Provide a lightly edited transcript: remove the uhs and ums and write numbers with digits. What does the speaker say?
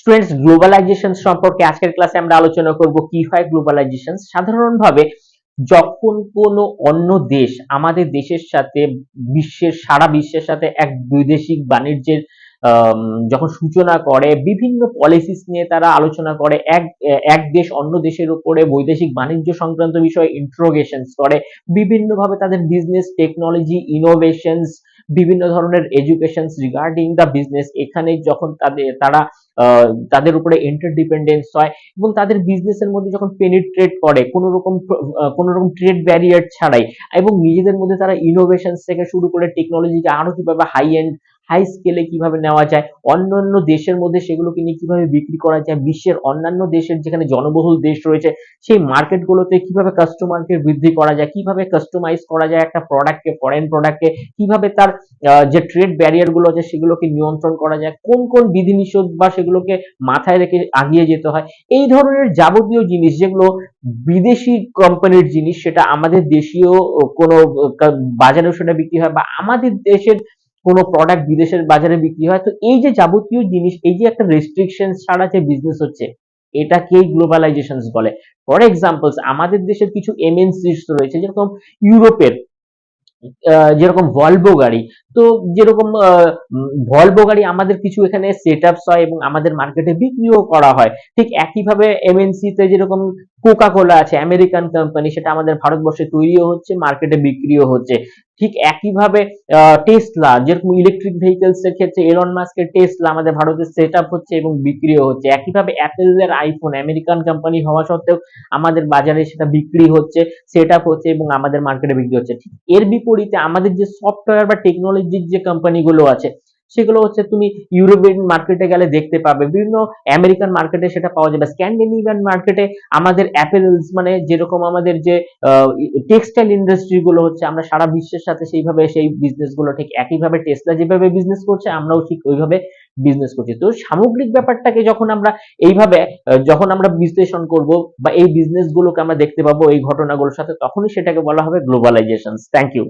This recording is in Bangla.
স্টুডেন্টস, গ্লোবালাইজেশন সম্পর্কে আজকের ক্লাসে আমরা আলোচনা করব কি হয় গ্লোবালাইজেশন। সাধারণভাবে যখন কোনো অন্য দেশ আমাদের দেশের সাথে সারা বিশ্বের সাথে এক বৈদেশিক বাণিজ্যের যখন সূচনা করে, বিভিন্ন পলিসিস নিয়ে তারা আলোচনা করে, এক দেশ অন্য দেশের উপরে বৈদেশিক বাণিজ্য সংক্রান্ত বিষয়ে ইন্টারোগেশনস করে, বিভিন্নভাবে তাদের বিজনেস, টেকনোলজি, ইনোভেশনস, বিভিন্ন ধরনের এডুকেশনস রিগার্ডিং দ্য বিজনেস, এখানে যখন তারা তাদের উপরে ইন্টারডিপেন্ডেন্স হয় এবং তাদের বিজনেসের মধ্যে যখন পেনিট্রেট করে কোনো রকম ট্রেড ব্যারিয়ার ছাড়াই, এবং নিজেদের মধ্যে তারা ইনোভেশন থেকে শুরু করে টেকনোলজিকে আরো কিভাবে হাই স্কেলে কিভাবে নেওয়া যায়, অন্যান্য দেশের মধ্যে সেগুলোকে নিয়ে কিভাবে বিক্রি করা যায়, বিশ্বের অন্যান্য দেশের যেখানে জনবহুল দেশ রয়েছে সেই মার্কেটগুলোতে কিভাবে কাস্টমারকে বৃদ্ধি করা যায়, কিভাবে কাস্টমাইজ করা যায় একটা প্রোডাক্টকে, ফরেন প্রোডাক্টকে, কিভাবে তার যে ট্রেড ব্যারিয়ার গুলো আছে সেগুলোকে নিয়ন্ত্রণ করা যায়, কোন কোন বিধিনিষেধ বা সেগুলোকে মাথায় রেখে আগিয়ে যেতে হয়, এই ধরনের যাবতীয় জিনিস যেগুলো বিদেশি কোম্পানির জিনিস সেটা আমাদের দেশীয় কোনো বাজারে সেটা বিক্রি হয়, বা আমাদের দেশের কোনো প্রোডাক্ট বিদেশের বাজারে বিক্রি হয়। তো এই যে যাবতীয় জিনিস, এই যে একটা রেস্ট্রিকশন ছাড়া যে বিজনেস হচ্ছে, এটাকেই গ্লোবালাইজেশন বলে। ফর এক্সাম্পলস, আমাদের দেশের কিছু এমএনসিস রয়েছে, যেরকম ইউরোপের যেরকম ভলভো গাড়ি। তো যেরকম ভলভো গাড়ি আমাদের কিছু এখানে সেটআপস হয় এবং আমাদের মার্কেটে বিক্রিও করা হয়। ঠিক একইভাবে এমএনসি তে যেরকম কোকা কোলা আছে, আমেরিকান কোম্পানি, সেটা আমাদের ভারতবর্ষে তৈরিও হচ্ছে, মার্কেটে বিক্রিও হচ্ছে। ঠিক একইভাবে টেসলা, যেরকম ইলেকট্রিক ভেহিকলস এর ক্ষেত্রে এলন মাস্কের টেসলা আমাদের ভারতে সেট আপ হচ্ছে এবং বিক্রিও হচ্ছে। একইভাবে অ্যাপেলের আইফোন আমেরিকান কোম্পানি হওয়া সত্ত্বেও আমাদের বাজারে সেটা বিক্রি হচ্ছে, সেট আপ হচ্ছে এবং আমাদের মার্কেটে বিক্রি হচ্ছে। ঠিক এর বিপরীতে আমাদের যে সফটওয়্যার বা টেকনোলজির যে কোম্পানিগুলো আছে, সেগুলো হচ্ছে তুমি ইউরোপিয়ান মার্কেটে গেলে দেখতে পাবে, বিভিন্ন আমেরিকান মার্কেটে সেটা পাওয়া যাবে, স্ক্যান্ডিনেভিয়ান মার্কেটে আমাদের অ্যাপেলস, মানে যেরকম আমাদের যে টেক্সটাইল ইন্ডাস্ট্রি গুলো হচ্ছে, আমরা সারা বিশ্বের সাথে সেইভাবে সেই বিজনেস গুলো ঠিক একইভাবে টেসলা যেভাবে বিজনেস করছে আমরাও ঠিক ওইভাবে বিজনেস করছি। তো সামগ্রিক ব্যাপারটাকে যখন আমরা এইভাবে যখন আমরা বিশ্লেষণ করব বা এই বিজনেস গুলোকে আমরা দেখতে পাবো এই ঘটনাগুলোর সাথে, তখনই সেটাকে বলা হবে গ্লোবালাইজেশন। Thank you.